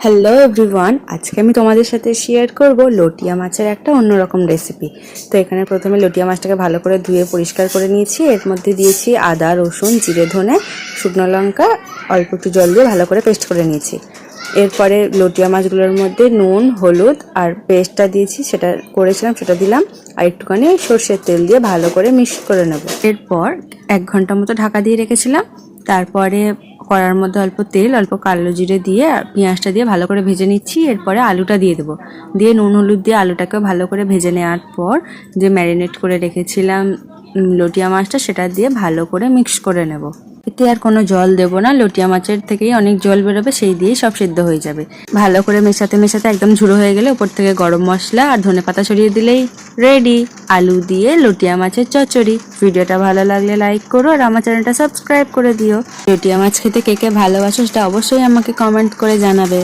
Hello everyone, আজকে আমি তোমাদের সাথে শেয়ার করব লটিয়া মাছের একটা অন্যরকম রেসিপি। তো এখানে প্রথমে লটিয়া মাছটাকে ভালো করে ধুয়ে পরিষ্কার করে নিয়েছি। এর মধ্যে দিয়েছি আদা, রসুন, জিরে, ধনে, শুকনো লঙ্কা, অল্প একটু জল দিয়ে ভালো করে পেস্ট করে নিয়েছি। এরপরে লটিয়া মাছগুলোর মধ্যে নুন, হলুদ আর পেস্টটা দিয়েছি, সেটা করেছিলাম সেটা দিলাম, আর একটুখানি সর্ষের তেল দিয়ে ভালো করে মিক্স করে নেব। এরপর 1 ঘন্টা মতো ঢাকা দিয়ে রেখেছিলাম। তারপরে কড়ার মধ্যে অল্প তেল, অল্প কালো জিরে দিয়ে পেঁয়াজটা দিয়ে ভালো করে ভেজে নিচ্ছি। এরপরে আলুটা দিয়ে দেবো, দিয়ে নুন হলুদ দিয়ে আলুটাকেও ভালো করে ভেজে নেওয়ার পর যে ম্যারিনেট করে রেখেছিলাম লটিয়া মাছটা, সেটা দিয়ে ভালো করে মিক্স করে নেব। এতে আর কোনো জল দেবো না, লটিয়া মাছের থেকেই অনেক জল বেরোবে, সেই দিয়েই সব সিদ্ধ হয়ে যাবে। ভালো করে মেশাতে মেশাতে একদম ঝুড়ো হয়ে গেলে ওপর থেকে গরম মশলা আর ধনেপাতা ছড়িয়ে দিলেই রেডি আলু দিয়ে লটিয়া মাছের চচ্চড়ি। ভিডিওটা ভালো লাগলে লাইক করো আর আমার চ্যানেলটা সাবস্ক্রাইব করে দিও। লটিয়া মাছ খেতে কে কে ভালোবাসো সেটা অবশ্যই আমাকে কমেন্ট করে জানাবে।